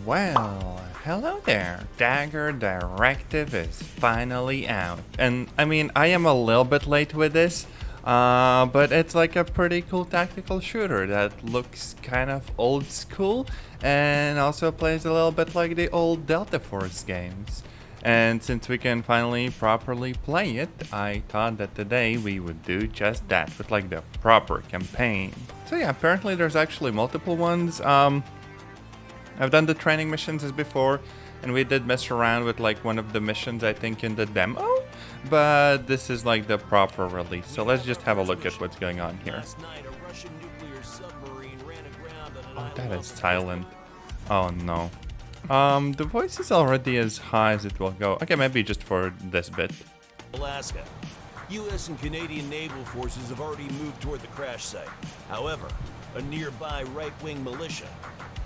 Well, hello there. Dagger Directive is finally out. And I mean, I am a little bit late with this, but it's like a pretty cool tactical shooter that looks kind of old school and also plays a little bit like the old Delta Force games. And since we can finally properly play it, I thought that today we would do just that with like the proper campaign. So yeah, apparently there's actually multiple ones. I've done the training missions as before, and we did mess around with like one of the missions I think in the demo, but this is like the proper release. So let's just have a look at what's going on here. Oh, that is silent. Oh no. The voice is already as high as it will go. Okay, maybe just for this bit. Alaska. U.S. and Canadian naval forces have already moved toward the crash site. However, a nearby right-wing militia,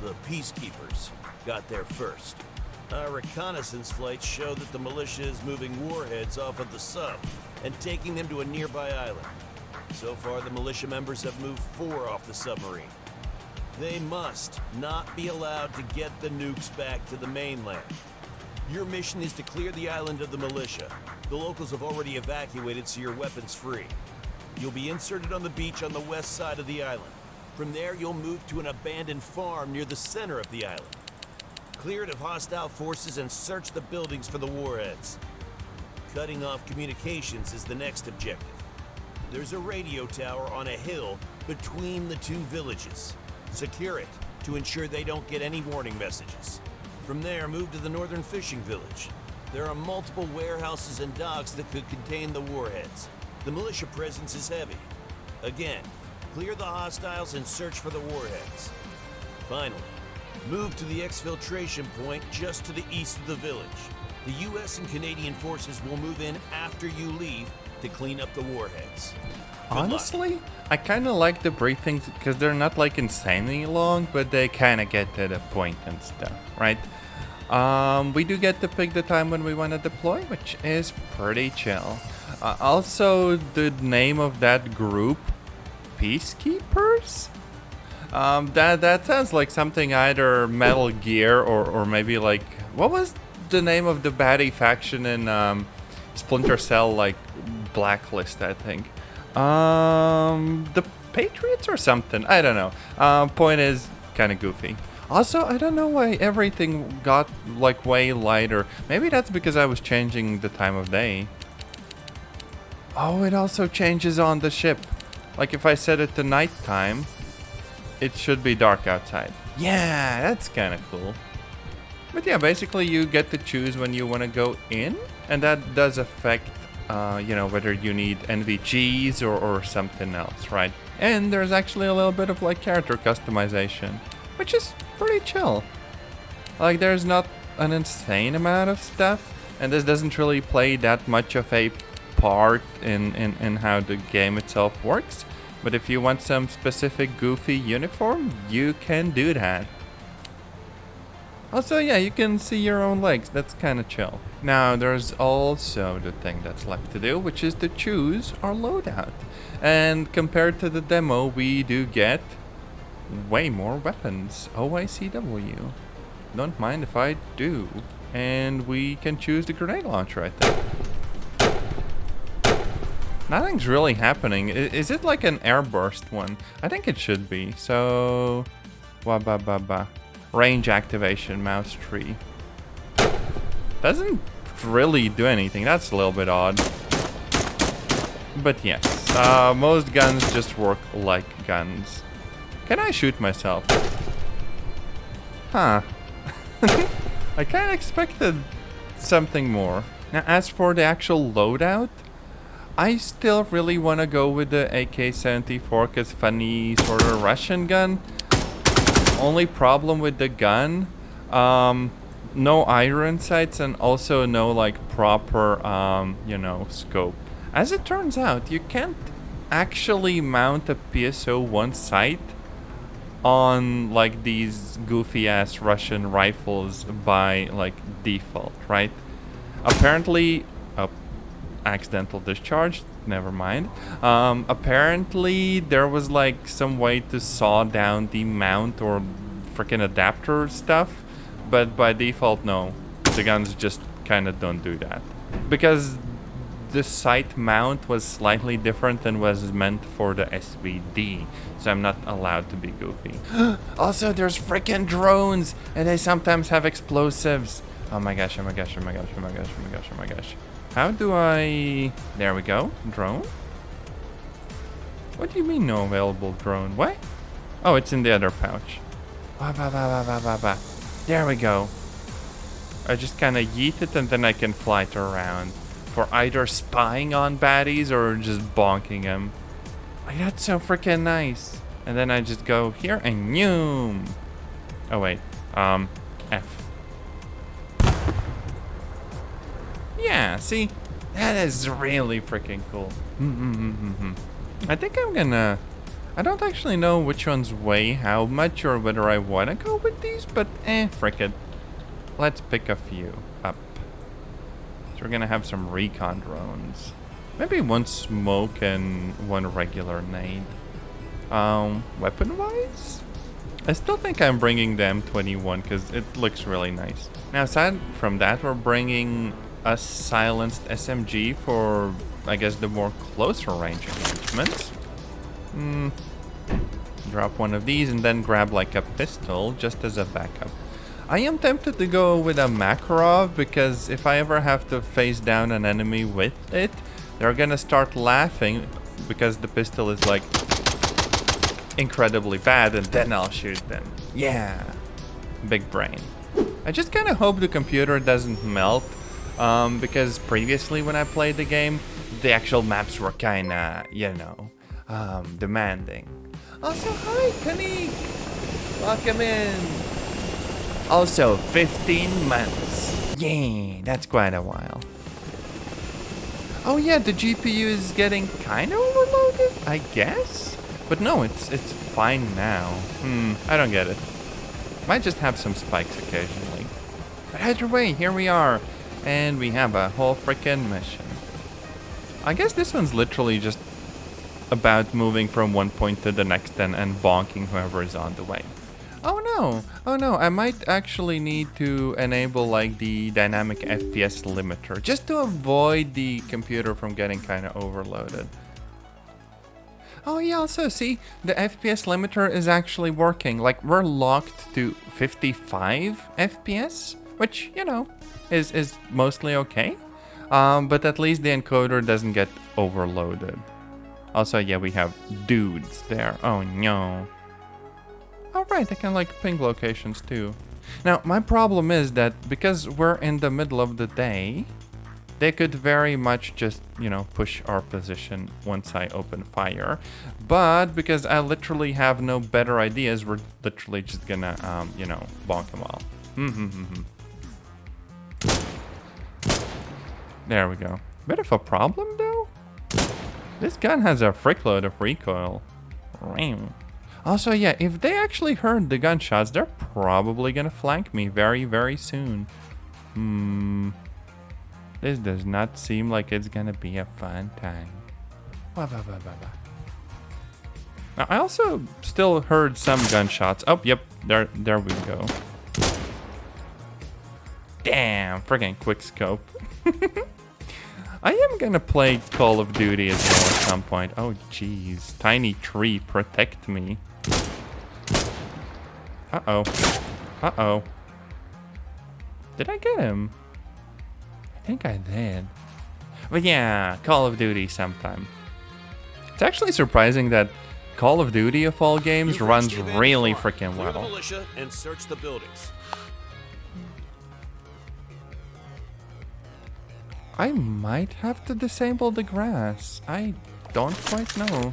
the Peacekeepers, got there first. Our reconnaissance flights show that the militia is moving warheads off of the sub and taking them to a nearby island. So far, the militia members have moved 4 off the submarine. They must not be allowed to get the nukes back to the mainland. Your mission is to clear the island of the militia. The locals have already evacuated, so you're weapons free. You'll be inserted on the beach on the west side of the island. From there, you'll move to an abandoned farm near the center of the island. Clear it of hostile forces and search the buildings for the warheads. Cutting off communications is the next objective. There's a radio tower on a hill between the 2 villages. Secure it to ensure they don't get any warning messages. From there, move to the northern fishing village. There are multiple warehouses and docks that could contain the warheads. The militia presence is heavy. Again, clear the hostiles and search for the warheads. Finally, move to the exfiltration point just to the east of the village. The U.S. and Canadian forces will move in after you leave to clean up the warheads. Honestly, I kind of like the briefings because they're not like insanely long, but they kind of get to the point and stuff, right? We do get to pick the time when we want to deploy, which is pretty chill. Also, the name of that group, Peacekeepers? That sounds like something either Metal Gear or maybe like, what was the name of the baddie faction in Splinter Cell, like Blacklist, I think. The Patriots or something, I don't know. Point is, kind of goofy. Also, I don't know why everything got like way lighter. Maybe that's because I was changing the time of day. Oh, it also changes on the ship. Like if I set it to nighttime, it should be dark outside. Yeah, that's kind of cool. But yeah, basically you get to choose when you want to go in, and that does affect, whether you need NVGs or something else, right? And there's actually a little bit of like character customization, which is pretty chill. Like there's not an insane amount of stuff, and this doesn't really play that much of a part in how the game itself works. But if you want some specific goofy uniform, you can do that. Also, yeah, you can see your own legs. That's kind of chill. Now, there's also the thing that's left to do, which is to choose our loadout. And compared to the demo, we do get way more weapons. OICW. Don't mind if I do. And we can choose the grenade launcher, I think. Nothing's really happening. Is it like an airburst one? I think it should be. So, range activation, mouse tree. Doesn't really do anything. That's a little bit odd. But yes, most guns just work like guns. Can I shoot myself? Huh. I kind of expected something more. Now, as for the actual loadout, I still really want to go with the AK-74 because funny sort of Russian gun. Only problem with the gun, no iron sights and also no like proper, scope. As it turns out, you can't actually mount a PSO-1 sight on like these goofy ass Russian rifles by like default, right? Apparently, accidental discharge, never mind. Apparently there was like some way to saw down the mount or freaking adapter stuff but by default, no. The guns just kind of don't do that. Because the sight mount was slightly different than was meant for the SVD, so I'm not allowed to be goofy. Also, there's freaking drones, and they sometimes have explosives. Oh my gosh, oh my gosh, oh my gosh, oh my gosh, oh my gosh, oh my gosh. How do I... There we go. Drone? What do you mean no available drone? What? Oh, it's in the other pouch. There we go. I just kind of yeet it and then I can fly it around for either spying on baddies or just bonking them. Like, that's so freaking nice. And then I just go here and noom. Oh wait, F. Yeah, see, that is really freaking cool. I think I'm gonna... I don't actually know which ones weigh how much or whether I want to go with these, but frick it. Let's pick a few up. So we're gonna have some recon drones. Maybe one smoke and one regular nade. Weapon-wise? I still think I'm bringing the M21 because it looks really nice. Now, aside from that, we're bringing a silenced SMG for, I guess, the more closer range engagements. Drop one of these and then grab like a pistol just as a backup. I am tempted to go with a Makarov because if I ever have to face down an enemy with it, they're gonna start laughing because the pistol is like incredibly bad, and then I'll shoot them. Yeah, big brain. I just kind of hope the computer doesn't melt because previously when I played the game, the actual maps were kind of, you know, demanding. Also, hi, Kanik! Welcome in! Also, 15 months. Yeah, that's quite a while. Oh yeah, the GPU is getting kind of overloaded, I guess? But no, it's fine now. I don't get it. Might just have some spikes occasionally. But either way, here we are. And we have a whole freaking mission. I guess this one's literally just about moving from one point to the next and bonking whoever is on the way. Oh no, I might actually need to enable like the dynamic FPS limiter just to avoid the computer from getting kind of overloaded. Oh yeah, also see, the FPS limiter is actually working. Like, we're locked to 55 FPS, which, you know, is mostly okay. But at least the encoder doesn't get overloaded. Also, yeah, we have dudes there. Oh no. Alright, I can like ping locations too. Now, my problem is that because we're in the middle of the day, they could very much just, you know, push our position once I open fire. But because I literally have no better ideas, we're literally just gonna, you know, bonk them all. There we go. Bit of a problem though. This gun has a frickload of recoil. Also, yeah, if they actually heard the gunshots, they're probably gonna flank me very, very soon. This does not seem like it's gonna be a fun time. Now, I also still heard some gunshots. Oh, yep, there we go. Damn, freaking quick scope. I am gonna play Call of Duty as well at some point. Oh, jeez. Tiny tree, protect me. Uh-oh. Uh-oh. Did I get him? I think I did. But yeah, Call of Duty sometime. It's actually surprising that Call of Duty of all games runs really freaking well. Clear the militia and search the buildings. I might have to disable the grass. I don't quite know.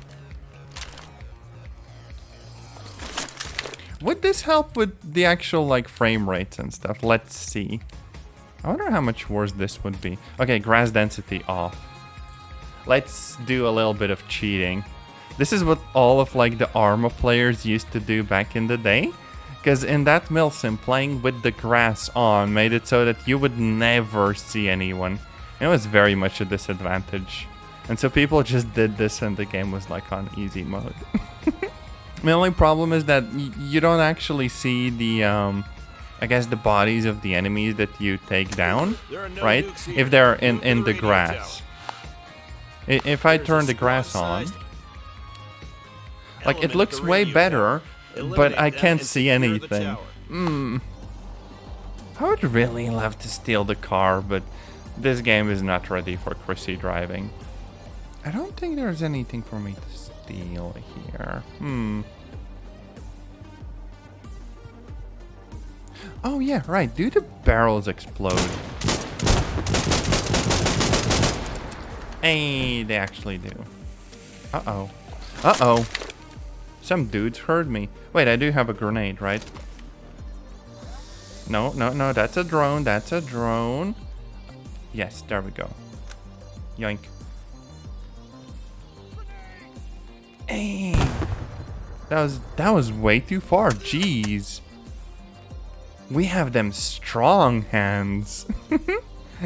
Would this help with the actual like frame rates and stuff? Let's see. I wonder how much worse this would be. Okay, grass density off. Let's do a little bit of cheating. This is what all of like the Arma players used to do back in the day. Because in that milsim, playing with the grass on made it so that you would never see anyone. It was very much a disadvantage. And so people just did this and the game was like on easy mode. The only problem is that you don't actually see the I guess, the bodies of the enemies that you take down, There are no right? nukes here. If they're in the radio grass. tower. If I There's turn a the grass on, squad-sized like, it element looks at the way radio better, tower. but Eliminate I them can't and see secure the anything. tower. I would really love to steal the car, but this game is not ready for Chrissy driving. I don't think there's anything for me to steal here. Oh yeah, right. Do the barrels explode? Hey, they actually do. Uh-oh. Uh-oh. Some dudes heard me. Wait, I do have a grenade, right? No, no, no, that's a drone. That's a drone. Yes, there we go. Yoink. Hey. That was way too far. Jeez. We have them strong hands.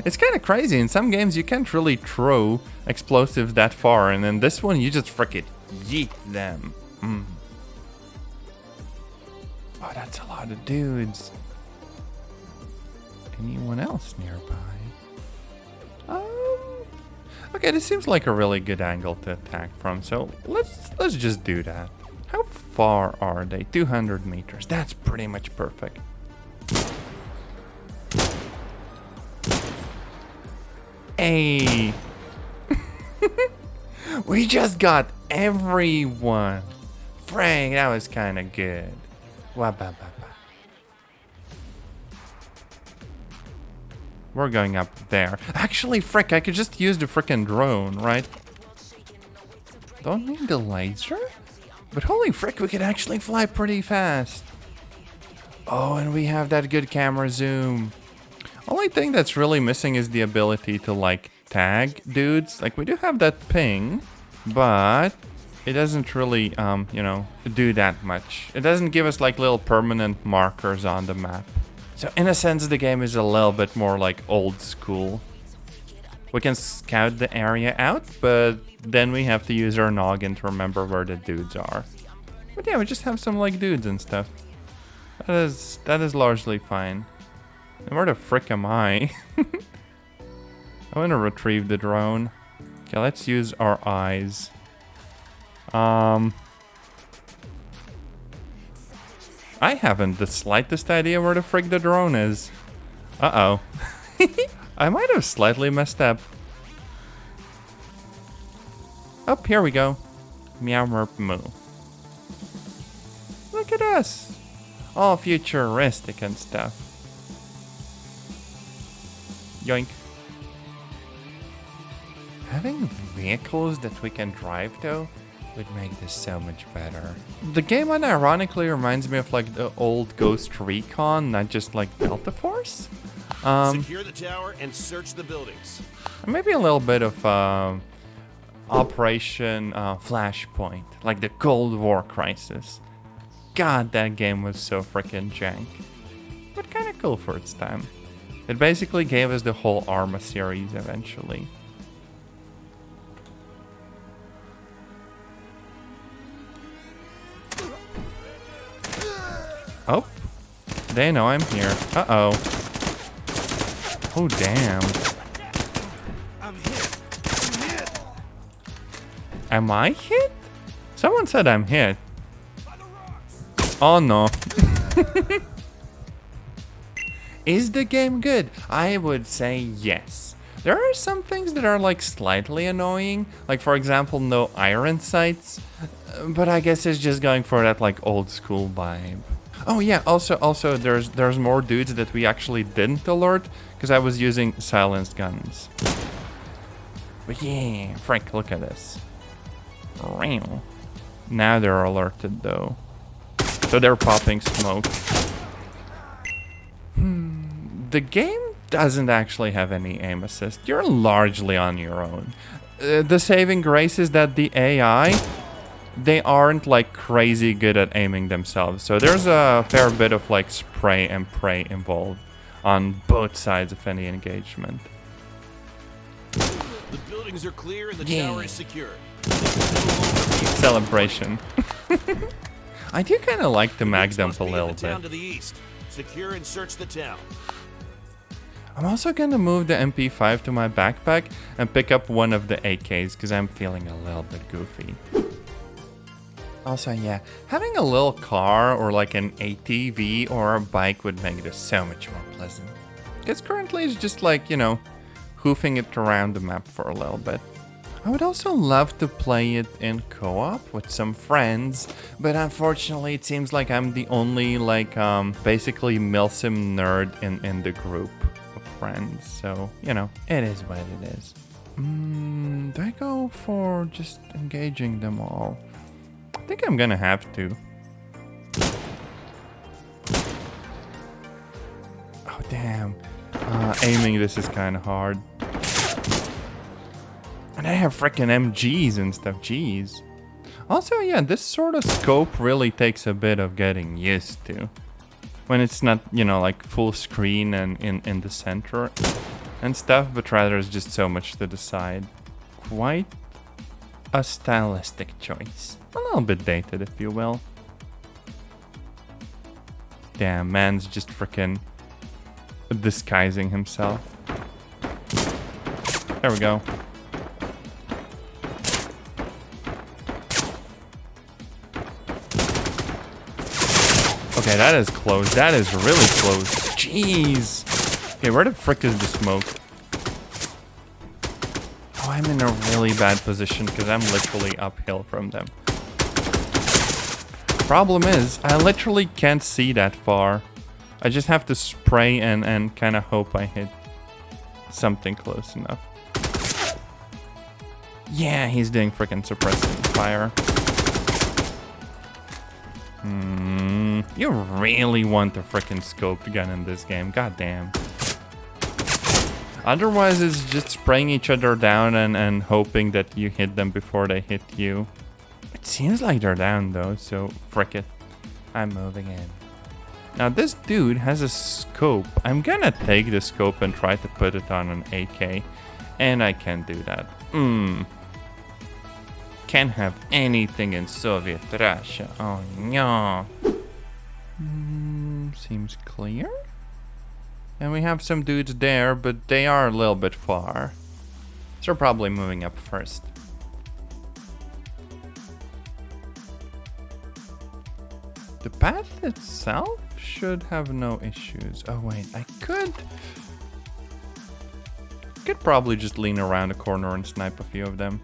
It's kind of crazy. In some games, you can't really throw explosives that far, and in this one, you just frickin' yeet them. Oh, that's a lot of dudes. Anyone else nearby? Okay, this seems like a really good angle to attack from, so let's just do that. How far are they? 200 meters. That's pretty much perfect. Hey. We just got everyone. Frank, that was kind of good. We're going up there. Actually, frick, I could just use the frickin' drone, right? Don't need the laser? But holy frick, we could actually fly pretty fast. Oh, and we have that good camera zoom. Only thing that's really missing is the ability to, like, tag dudes. Like, we do have that ping, but it doesn't really, you know, do that much. It doesn't give us, like, little permanent markers on the map. So, in a sense, the game is a little bit more, like, old school. We can scout the area out, but then we have to use our noggin to remember where the dudes are. But yeah, we just have some, like, dudes and stuff. That is largely fine. And where the frick am I? I want to retrieve the drone. Okay, let's use our eyes. I haven't the slightest idea where the frick the drone is. Uh-oh. I might have slightly messed up. Oh, here we go. Meow merp moo. Look at us. All futuristic and stuff. Yoink. Having vehicles that we can drive, though, would make this so much better. The game unironically reminds me of, like, the old Ghost Recon, not just, like, Delta Force. Secure the tower and search the buildings. Maybe a little bit of Operation Flashpoint, like the Cold War crisis. God, that game was so freaking jank. But kind of cool for its time. It basically gave us the whole Arma series eventually. Oh, they know I'm here. Uh-oh. Oh, damn. I'm hit. Am I hit? Someone said I'm hit. Oh, no. Is the game good? I would say yes. There are some things that are, like, slightly annoying. Like, for example, no iron sights. But I guess it's just going for that, like, old school vibe. Oh yeah, also there's more dudes that we actually didn't alert because I was using silenced guns. But yeah, Frank, look at this. Now they're alerted though. So they're popping smoke. The game doesn't actually have any aim assist. You're largely on your own. The saving grace is that the AI, they aren't like crazy good at aiming themselves. So there's a fair bit of like spray and pray involved on both sides of any engagement. The buildings are clear and the tower is secure. Celebration. I do kind of like the mag dump a little The town bit. to the east. Secure and search the town. I'm also gonna move the MP5 to my backpack and pick up one of the AKs because I'm feeling a little bit goofy. Also, yeah, having a little car or like an ATV or a bike would make this so much more pleasant. Because currently it's just like, you know, hoofing it around the map for a little bit. I would also love to play it in co-op with some friends, but unfortunately it seems like I'm the only like basically milsim nerd in the group of friends, so you know, it is what it is. Do I go for just engaging them all? I think I'm gonna have to. Oh damn, aiming this is kind of hard. And I have freaking MGs and stuff, jeez. Also, yeah, this sort of scope really takes a bit of getting used to. When it's not, you know, like full screen and in the center and stuff, but rather it's just so much to the side. Quite a stylistic choice. A little bit dated, if you will. Damn, man's just freaking disguising himself. There we go. Okay, that is close. That is really close. Jeez. Okay, where the frick is the smoke? Oh, I'm in a really bad position because I'm literally uphill from them. Problem is, I literally can't see that far. I just have to spray and kind of hope I hit something close enough. Yeah, he's doing freaking suppressing fire. You really want the frickin' scoped gun in this game, goddamn. Otherwise, it's just spraying each other down and hoping that you hit them before they hit you. It seems like they're down though, so frick it. I'm moving in. Now this dude has a scope. I'm gonna take the scope and try to put it on an AK, and I can't do that. Can't have anything in Soviet Russia. Oh no. Seems clear. And we have some dudes there, but they are a little bit far. So we're probably moving up first. The path itself should have no issues. Oh wait, I could probably just lean around a corner and snipe a few of them.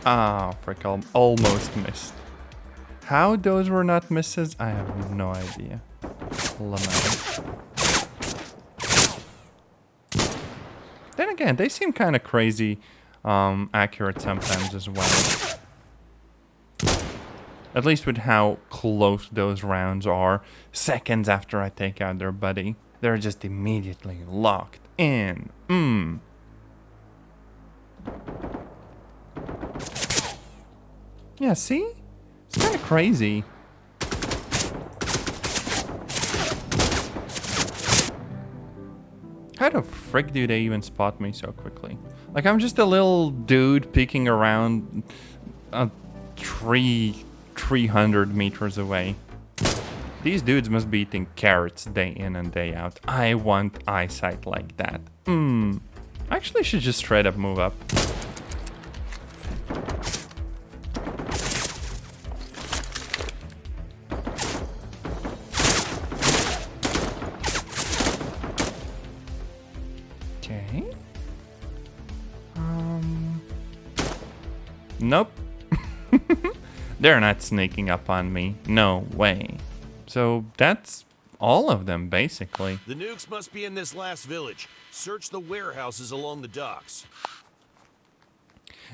Ah, frick, almost missed. How those were not misses, I have no idea. Lament. Then again, they seem kind of crazy accurate sometimes as well. At least with how close those rounds are. Seconds after I take out their buddy, they're just immediately locked in. Yeah, see? It's kind of crazy. How the frick do they even spot me so quickly? Like, I'm just a little dude peeking around a tree 300 meters away. These dudes must be eating carrots day in and day out. I want eyesight like that. I actually should just straight up move up. Okay. Nope. They're not sneaking up on me. No way. So that's all of them, basically. The nukes must be in this last village. Search the warehouses along the docks.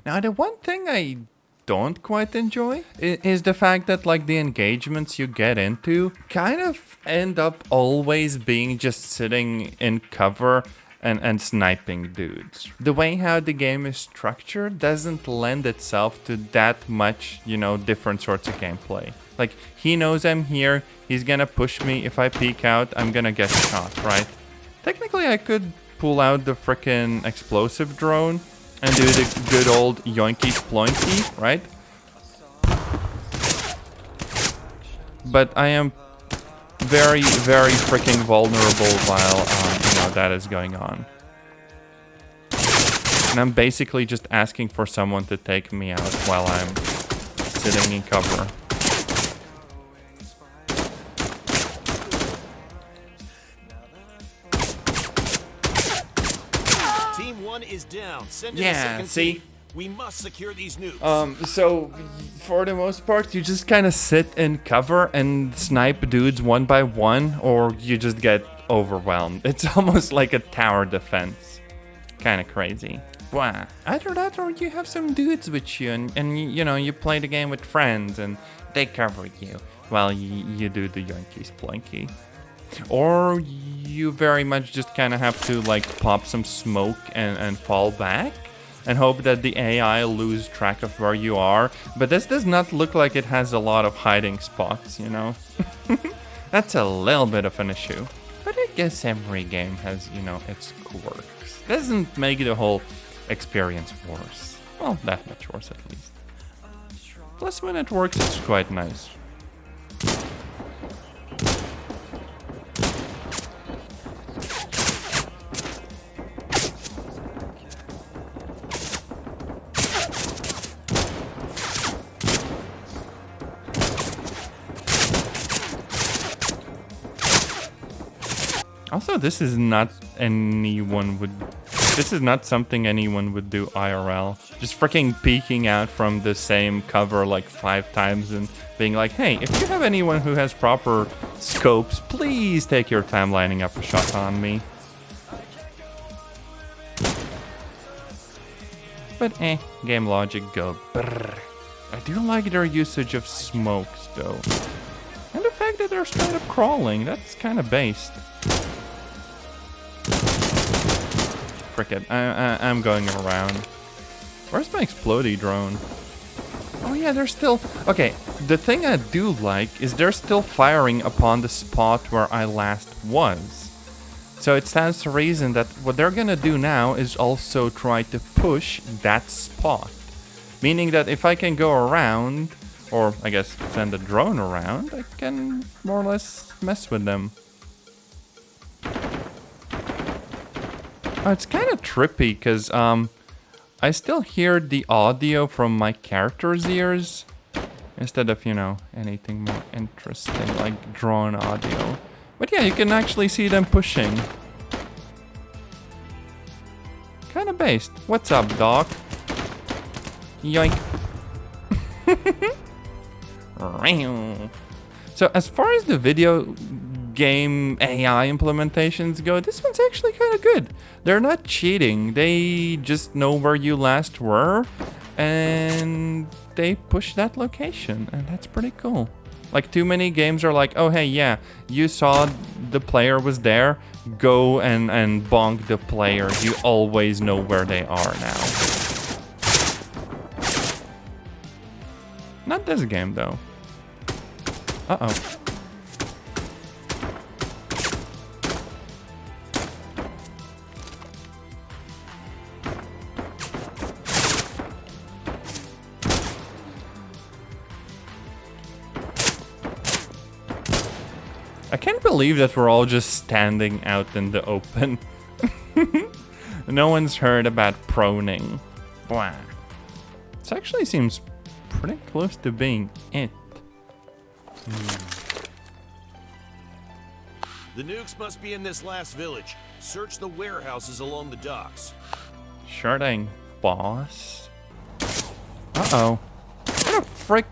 Now, the one thing I don't quite enjoy is the fact that, like, the engagements you get into kind of end up always being just sitting in cover and sniping dudes. The way how the game is structured doesn't lend itself to that much, you know, different sorts of gameplay. Like, he knows I'm here, he's gonna push me, if I peek out, I'm gonna get shot, right? Technically, I could pull out the frickin' explosive drone and do the good old yoinky sploinky, right? But I am very, very freaking vulnerable while, you know, that is going on. And I'm basically just asking for someone to take me out while I'm sitting in cover. Team 1 is down. Send in Yeah, a second see? team. We must secure these nukes. So for the most part, you just kind of sit in cover and snipe dudes one by one, or you just get overwhelmed. It's almost like a tower defense. Kind of crazy. Wow. Either that or you have some dudes with you and you know, you play the game with friends and they cover you while you do the yoinky sploinky. Or you very much just kind of have to like pop some smoke and fall back and hope that the AI lose track of where you are. But this does not look like it has a lot of hiding spots, you know? That's a little bit of an issue. But I guess every game has, you know, its quirks. Doesn't make the whole experience worse. Well, that much worse at least. Plus when it works, it's quite nice. Also, this is not something anyone would do IRL. Just freaking peeking out from the same cover like 5 times and being like, hey, if you have anyone who has proper scopes, please take your time lining up a shot on me. But game logic go brrr. I do like their usage of smokes though. And the fact that they're straight up crawling, that's kind of based. Frick it, I'm going around. Where's my explodey drone? Oh yeah, they're still... Okay, the thing I do like is they're still firing upon the spot where I last was. So it stands to reason that what they're gonna do now is also try to push that spot. Meaning that if I can go around, or I guess send a drone around, I can more or less mess with them. Oh, it's kind of trippy because I still hear the audio from my character's ears instead of, you know, anything more interesting like drone audio. But yeah, you can actually see them pushing. Kind of based. What's up, Doc? Yoink. So as far as the video game AI implementations go, this one's actually kind of good. They're not cheating. They just know where you last were and they push that location, and that's pretty cool. Like, too many games are like, oh hey, yeah, you saw the player was there, go and bonk the player. You always know where they are now. Not this game though. Uh-oh. I can't believe that we're all just standing out in the open. No one's heard about proning. Wow. This actually seems pretty close to being it. The nukes must be in this last village. Search the warehouses along the docks. Sure thing, boss. Uh-oh. What a frick...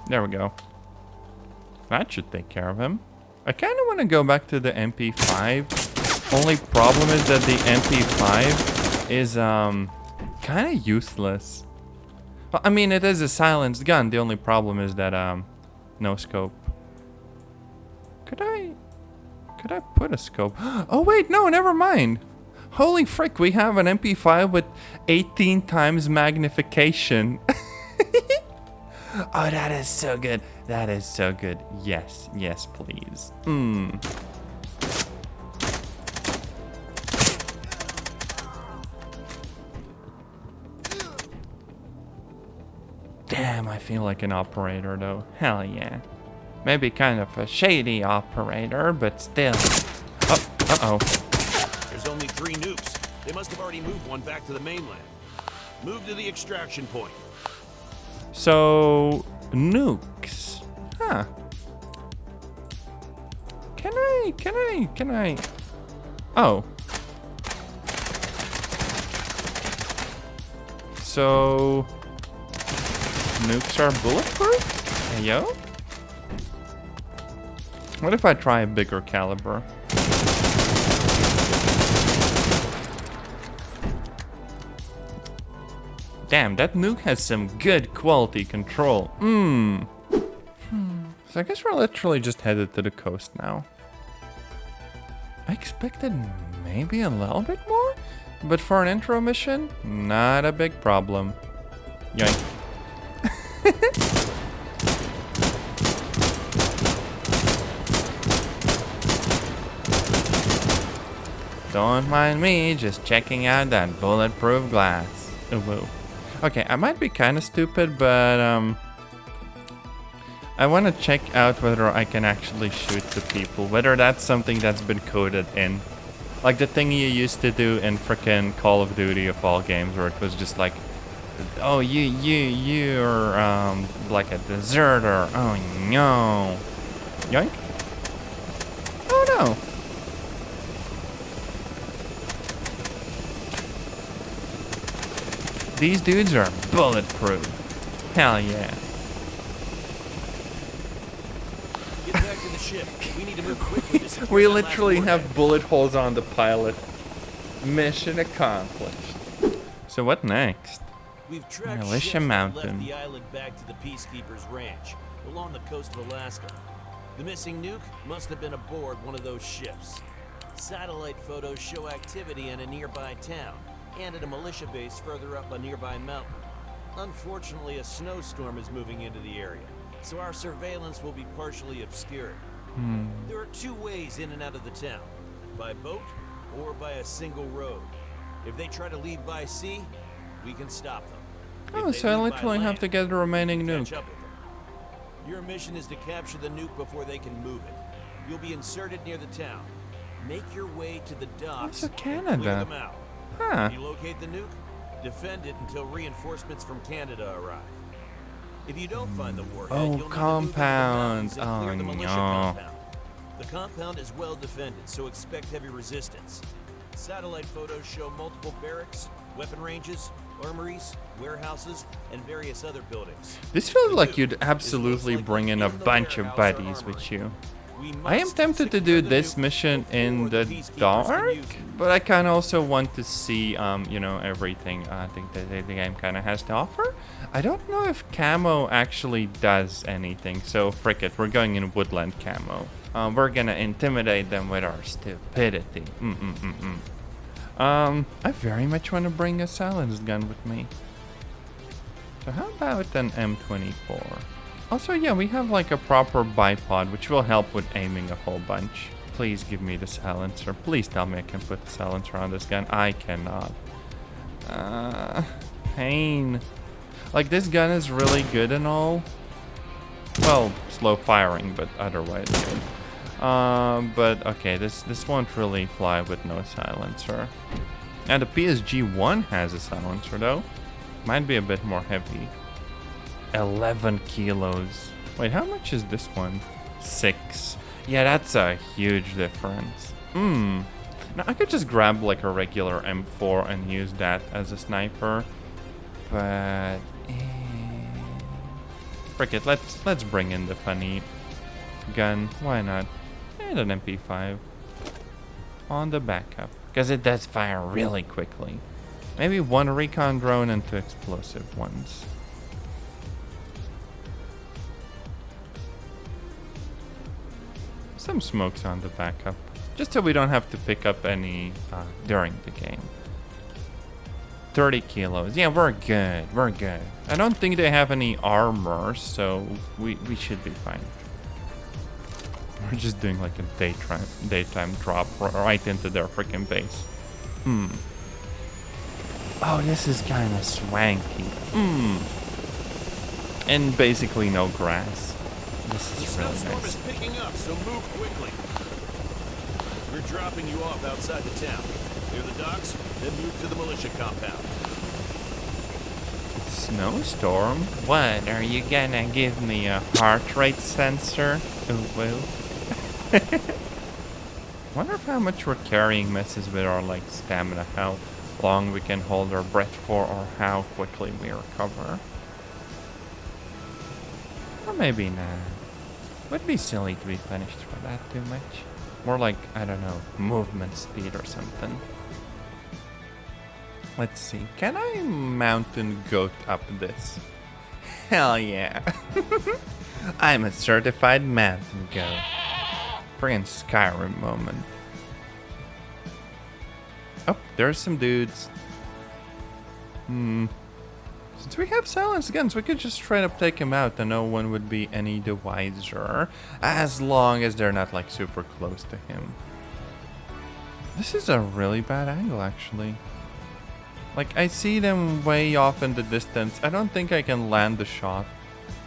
There we go. That should take care of him. I kind of want to go back to the MP5. Only problem is that the MP5 is kind of useless. Well, I mean, it is a silenced gun. The only problem is that no scope. Could I put a scope? Oh wait, no, never mind. Holy frick, we have an MP5 with 18 times magnification. Oh, that is so good. That is so good. Yes, yes, please. Damn, feel like an operator though. Hell yeah. Maybe kind of a shady operator, but still. Oh, uh-oh. There's only 3 nukes. They must have already moved one back to the mainland. Move to the extraction point. So, nukes. Huh. Can I? Oh. So, nukes are bulletproof? Hey, yo? What if I try a bigger caliber? Damn, that nuke has some good quality control. So I guess we're literally just headed to the coast now. I expected maybe a little bit more, but for an intro mission, not a big problem. Yoink. Don't mind me, just checking out that bulletproof glass. Oh, whoa. Okay, I might be kind of stupid, but I want to check out whether I can actually shoot the people, whether that's something that's been coded in. Like the thing you used to do in frickin' Call of Duty of all games, where it was just like, oh, you're like a deserter. Oh no. Yoink. Oh no. These dudes are bulletproof. Hell yeah. Get back to the ship. We need to move quickly to secure We that literally last have bullet holes on the pilot. Mission accomplished. So what next? We've tracked Militia ships that Mountain. left the island back to the Peacekeepers' ranch along the coast of Alaska. The missing nuke must have been aboard one of those ships. Satellite photos show activity in a nearby town and at a militia base further up a nearby mountain. Unfortunately, a snowstorm is moving into the area, so our surveillance will be partially obscured. There are 2 ways in and out of the town, by boat or by a single road. If they try to leave by sea, we can stop them. If Oh, they so I leave by literally have land, to get the remaining we can nuke. catch up with them. Your mission is to capture the nuke before they can move it. You'll be inserted near the town. Make your way to the docks Also and clear Canada. them out. Huh. If you locate the nuke, defend it until reinforcements from Canada arrive. If you don't find the warhead, Oh, you'll need to move into the compound. mountains and clear Oh, the militia no. compound. The compound is well defended, so expect heavy resistance. Satellite photos show multiple barracks, weapon ranges, armories, warehouses, and various other buildings. This feels The like nuke you'd is absolutely most bring in a likely the bunch of warehouse or buddies armory. with you. We I am must tempted to secure do the this nuke mission in before the peacekeepers can dark, use it. but I kind of also want to see, you know, everything I think that the game kind of has to offer. I don't know if camo actually does anything, so frick it, we're going in woodland camo. We're gonna intimidate them with our stupidity. I very much want to bring a silenced gun with me. So how about an M24? Also, yeah, we have like a proper bipod, which will help with aiming a whole bunch. Please give me the silencer. Please tell me I can put the silencer on this gun. I cannot. Pain. Like, this gun is really good and all. Well, slow firing, but otherwise good. But okay, this won't really fly with no silencer. And the PSG-1 has a silencer though. Might be a bit more heavy. 11 kilos. Wait, how much is this one? 6. Yeah, that's a huge difference. Now I could just grab like a regular M4 and use that as a sniper. But frick it, let's bring in the funny gun. Why not? And an MP5 on the backup, because it does fire really quickly. Maybe 1 recon drone and 2 explosive ones. Some smokes on the backup, just so we don't have to pick up any during the game. 30 kilos. Yeah, we're good. We're good. I don't think they have any armor, so we should be fine. We're just doing like a daytime drop right into their freaking base. Oh, this is kind of swanky. And basically no grass. This The is really snowstorm nice. is picking up, so move quickly. We're dropping you off outside the town. Near the docks, then move to the militia compound. Snowstorm? What, are you gonna give me a heart rate sensor? Oh, well. Wonder if how much we're carrying messes with our, like, stamina, how long we can hold our breath for, or how quickly we recover. Or maybe not. Would be silly to be punished for that too much. More like, I don't know, movement speed or something. Let's see, can I mountain goat up this? Hell yeah. I'm a certified mountain goat. Friggin' Skyrim moment. Oh, there's some dudes. Since we have silenced guns, we could just straight up take him out and no one would be any the wiser. As long as they're not like super close to him. This is a really bad angle actually. Like, I see them way off in the distance. I don't think I can land the shot.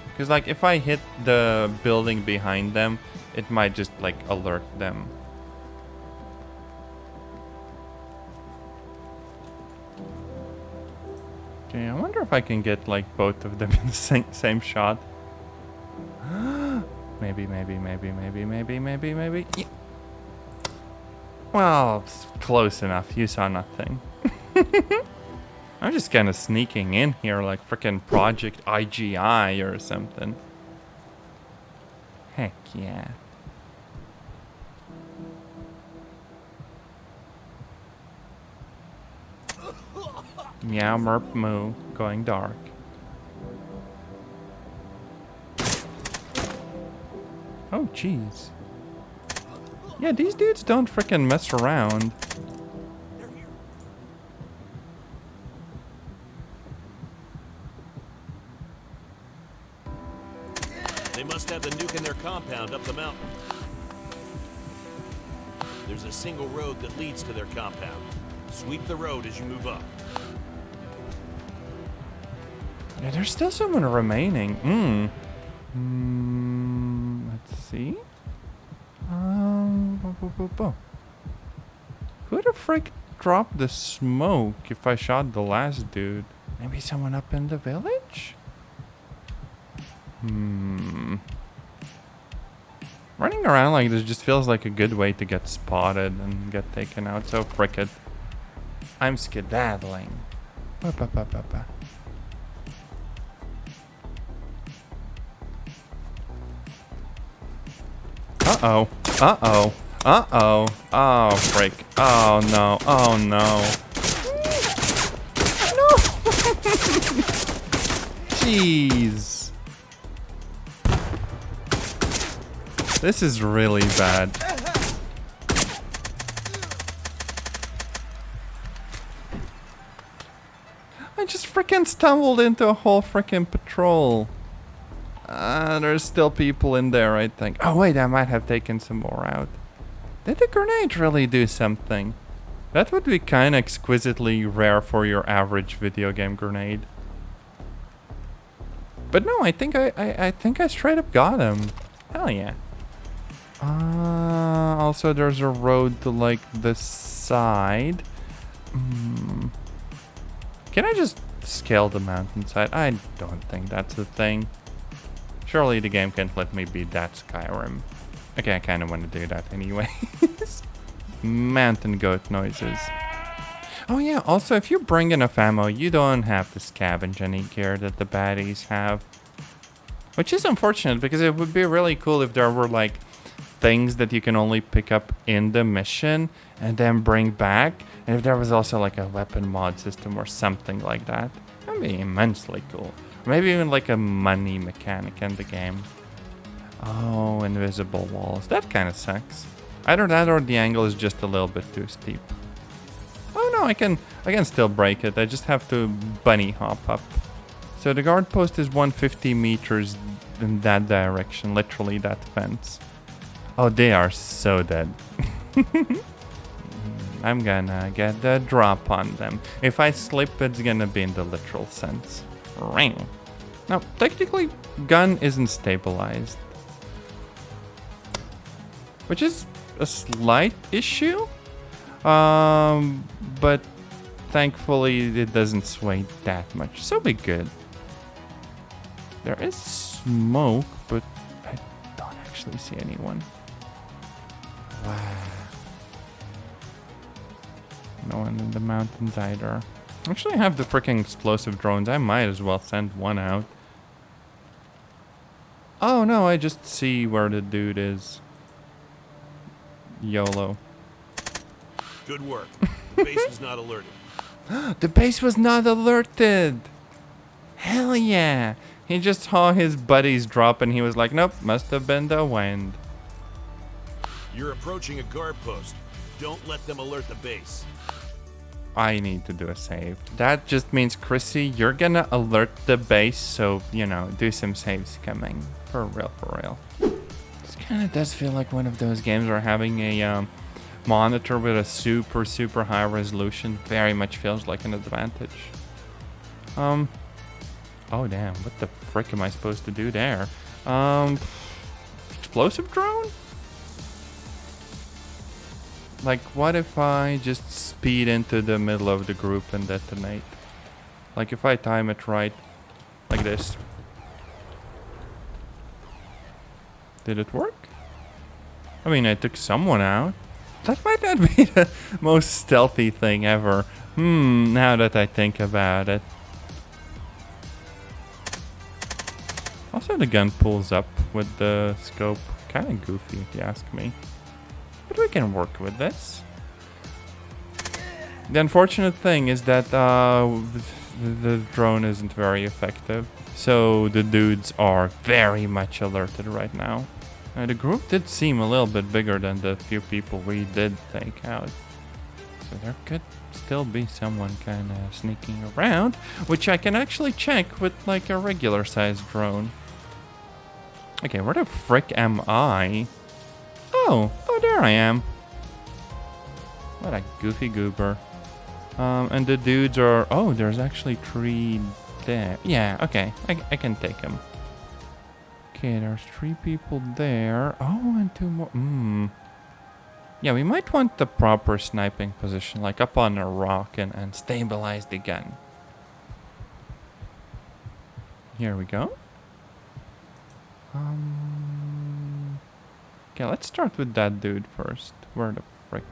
Because, like, if I hit the building behind them, it might just, like, alert them. Okay, I wonder if I can get, like, both of them in the same shot. Maybe. Yeah. Well, it's close enough. You saw nothing. I'm just kind of sneaking in here like frickin' Project IGI or something. Heck yeah. Meow merp moo, going dark. Oh jeez. Yeah, these dudes don't frickin' mess around. They must have the nuke in their compound up the mountain. There's a single road that leads to their compound. Sweep the road as you move up. Yeah, there's still someone remaining. Let's see. Who the frick dropped the smoke if I shot the last dude? Maybe someone up in the village? Running around like this just feels like a good way to get spotted and get taken out, so frick it. I'm skedaddling. Uh-oh. Uh-oh. Uh-oh. Oh, frick. Oh, no. Oh, no. No! Jeez. This is really bad. I just freaking stumbled into a whole freaking patrol. There's still people in there, I think. Oh, wait, I might have taken some more out. Did the grenade really do something? That would be kind of exquisitely rare for your average video game grenade. But no, I think I straight up got him. Hell yeah. Also there's a road to like the side. Can I just scale the mountainside? I don't think that's a thing. Surely the game can't let me beat that Skyrim. Okay, I kind of want to do that anyway. Mountain goat noises. Oh yeah, also if you bring enough ammo, you don't have to scavenge any gear that the baddies have. Which is unfortunate because it would be really cool if there were like things that you can only pick up in the mission and then bring back. And if there was also like a weapon mod system or something like that. That would be immensely cool. Maybe even like a money mechanic in the game. Oh, invisible walls. That kind of sucks. Either that or the angle is just a little bit too steep. Oh no, I can still break it. I just have to bunny hop up. So the guard post is 150 meters in that direction, literally that fence. Oh, they are so dead. I'm gonna get the drop on them. If I slip, it's gonna be in the literal sense. Ring. Now, technically, gun isn't stabilized, which is a slight issue. But thankfully it doesn't sway that much, so be good. There is smoke, but I don't actually see anyone. Wow. No one in the mountains either. Actually, I have the freaking explosive drones. I might as well send one out. Oh no, I just see where the dude is. YOLO. Good work. The base was not alerted. The base was not alerted. Hell yeah. He just saw his buddies drop and he was like, nope, must have been the wind. You're approaching a guard post. Don't let them alert the base. I need to do a save. That just means, Chrissy, you're gonna alert the base, so, you know, do some saves coming. For real, for real. This kind of does feel like one of those games where having a monitor with a super, super high resolution very much feels like an advantage. Oh damn, what the frick am I supposed to do there? Explosive drone? Like, what if I just speed into the middle of the group and detonate? Like, if I time it right, like this. Did it work? I mean, I took someone out. That might not be the most stealthy thing ever. Now that I think about it. Also, the gun pulls up with the scope. Kind of goofy, if you ask me. But we can work with this. The unfortunate thing is that the drone isn't very effective. So the dudes are very much alerted right now. The group did seem a little bit bigger than the few people we did take out. So there could still be someone kind of sneaking around, which I can actually check with like a regular sized drone. Okay, where the frick am I? Oh, there I am. What a goofy goober. And the dudes are... Oh, there's actually 3 there. Yeah, okay, I can take them. Okay, there's 3 people there. Oh, and 2 more. Yeah, we might want the proper sniping position, like up on a rock and stabilize the gun. Here we go. Okay, let's start with that dude first. Where the frick?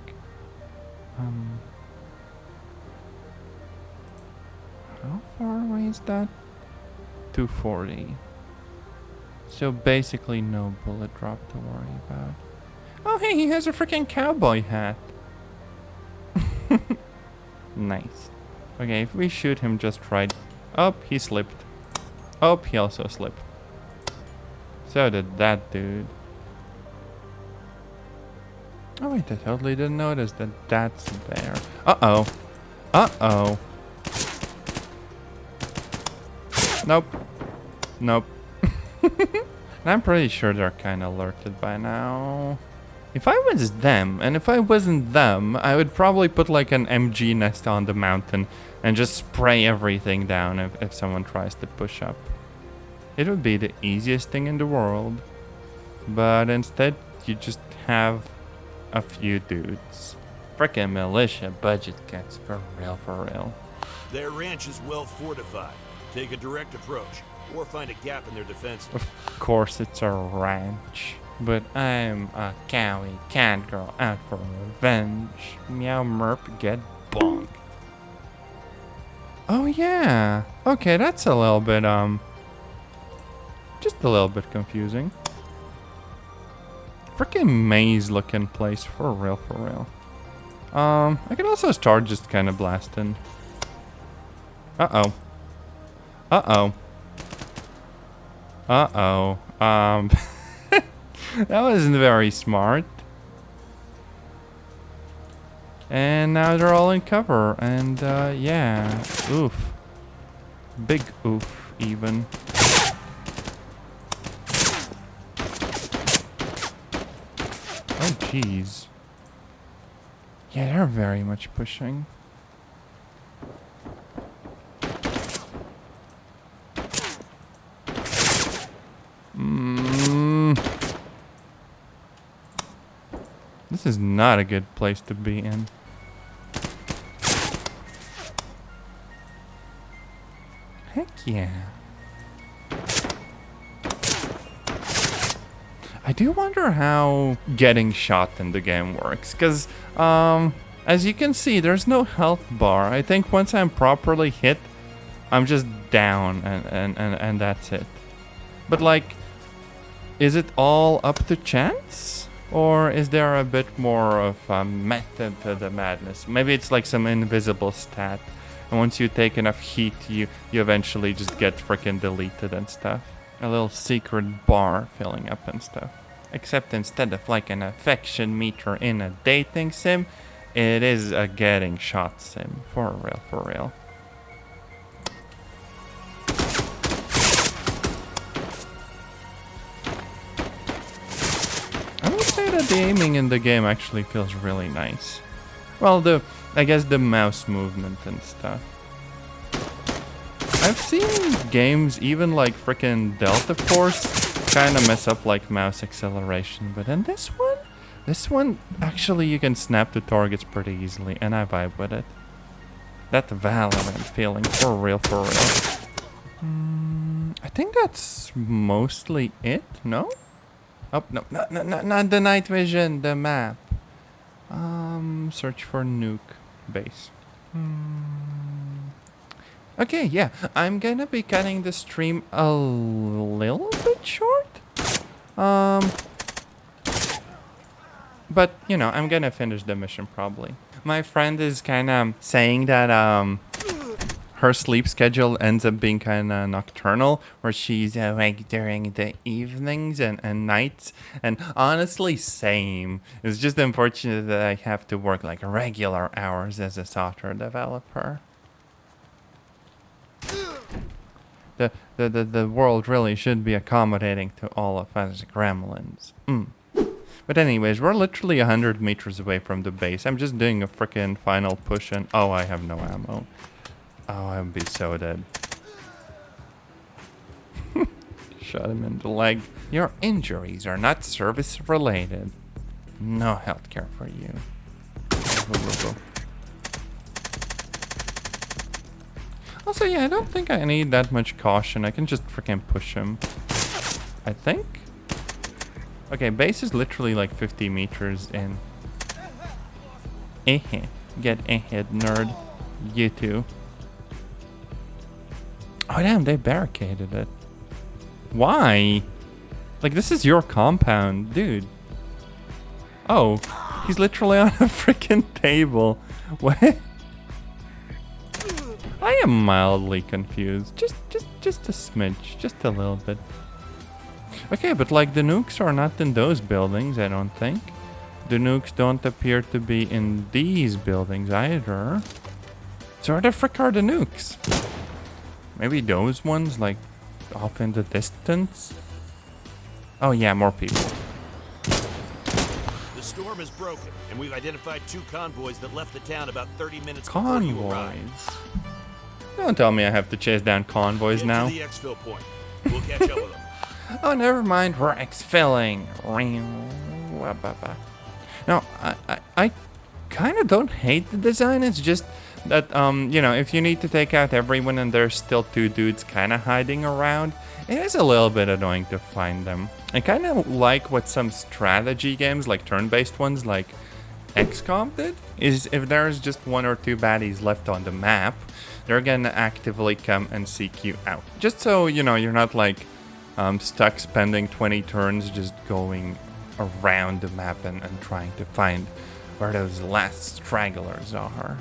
How far away is that? 240. So basically no bullet drop to worry about. Oh hey, he has a freaking cowboy hat. Nice. Okay, if we shoot him just right. Oh, he slipped. Oh, he also slipped. So did that dude. Oh wait, I totally didn't notice that that's there. Uh-oh. Uh-oh. Nope. Nope. I'm pretty sure they're kind of alerted by now. If I was them, and if I wasn't them, I would probably put like an MG nest on the mountain and just spray everything down if someone tries to push up. It would be the easiest thing in the world. But instead, you just have a few dudes. Frickin' militia budget cuts, for real. Their ranch is well fortified. Take a direct approach, or find a gap in their defenses. Of course it's a ranch. But I'm a cowy cat girl out for revenge. Meow merp, get bonked. Oh yeah. Okay, that's a little bit, just a little bit confusing. Freaking maze looking place, for real. I can also start just kind of blasting. Uh-oh. That wasn't very smart. And now they're all in cover, and yeah, oof. Big oof, even. Oh, jeez. Yeah, they're very much pushing. This is not a good place to be in. Heck yeah. I do wonder how getting shot in the game works, because as you can see, there's no health bar. I think once I'm properly hit, I'm just down and that's it. But like, is it all up to chance? Or is there a bit more of a method to the madness? Maybe it's like some invisible stat. And once you take enough heat, you eventually just get freaking deleted and stuff. A little secret bar filling up and stuff. Except instead of like an affection meter in a dating sim, it is a getting shot sim. For real, for real. I would say that the aiming in the game actually feels really nice. Well, I guess the mouse movement and stuff. I've seen games, even like frickin' Delta Force, kind of mess up like mouse acceleration, but in this one, actually you can snap to targets pretty easily, and I vibe with it. That Valorant feeling, for real, for real. I think that's mostly it, no? Oh, no, not the night vision, the map. Search for nuke base. Okay, yeah, I'm gonna be cutting the stream a little bit short. But, you know, I'm gonna finish the mission probably. My friend is kind of saying that her sleep schedule ends up being kind of nocturnal, where she's awake during the evenings and nights. And honestly, same. It's just unfortunate that I have to work like regular hours as a software developer. The world really should be accommodating to all of us gremlins. But anyways, we're literally 100 meters away from the base. I'm just doing a freaking final push and... Oh, I have no ammo. Oh, I would be so dead. Shot him in the leg. Your injuries are not service related. No healthcare for you. Go. Also, yeah, I don't think I need that much caution. I can just freaking push him. I think. Okay, base is literally like 50 meters in. Get ahead, nerd. You too. Oh, damn, they barricaded it. Why? Like, this is your compound, dude. Oh, he's literally on a freaking table. What? I am mildly confused. Just a smidge. Just a little bit. Okay, but like the nukes are not in those buildings, I don't think. The nukes don't appear to be in these buildings either. So where the frick are the nukes? Maybe those ones, like, off in the distance? Oh yeah, more people. The storm is broken, and we've identified 2 convoys that left the town about 30 minutes before you arrived. Convoys? Don't tell me I have to chase down convoys now. Get to the exfil point. We'll catch up with them. Oh, never mind. We're exfilling. No, I kind of don't hate the design. It's just that, you know, if you need to take out everyone and there's still 2 dudes kind of hiding around, it is a little bit annoying to find them. I kind of like what some strategy games, like turn-based ones, like XCOM did, is if there's just 1 or 2 baddies left on the map, they're gonna actively come and seek you out. Just so, you know, you're not like stuck spending 20 turns just going around the map and trying to find where those last stragglers are.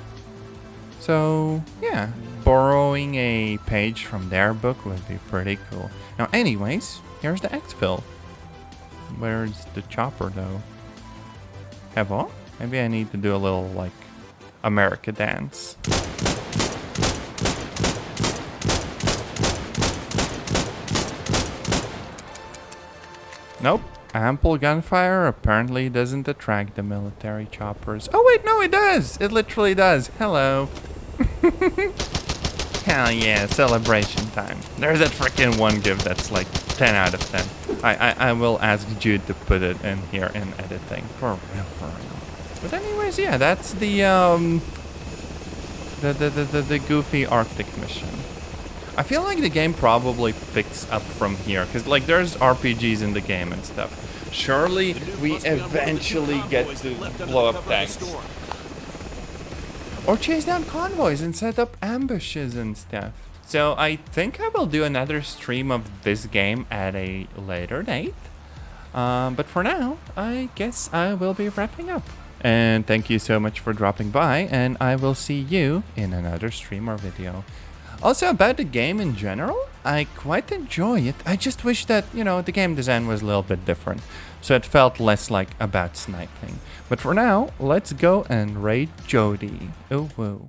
So, yeah, borrowing a page from their book would be pretty cool. Now, anyways, here's the exfil. Where's the chopper, though? Hello? Maybe I need to do a little, like, America dance. Nope. Ample gunfire apparently doesn't attract the military choppers. Oh wait, no, it does! It literally does. Hello. Hell yeah, celebration time. There's that freaking one gift that's like 10 out of 10. I will ask Jude to put it in here in editing. For real, for real. But anyways, yeah, that's the goofy Arctic mission. I feel like the game probably picks up from here, because like there's RPGs in the game and stuff. Surely we eventually get to blow up tanks. Or chase down convoys and set up ambushes and stuff. So I think I will do another stream of this game at a later date. But for now, I guess I will be wrapping up. And thank you so much for dropping by, and I will see you in another stream or video. Also, about the game in general, I quite enjoy it. I just wish that, you know, the game design was a little bit different, so it felt less like about sniping. But for now, let's go and raid Jody. Ooh woo.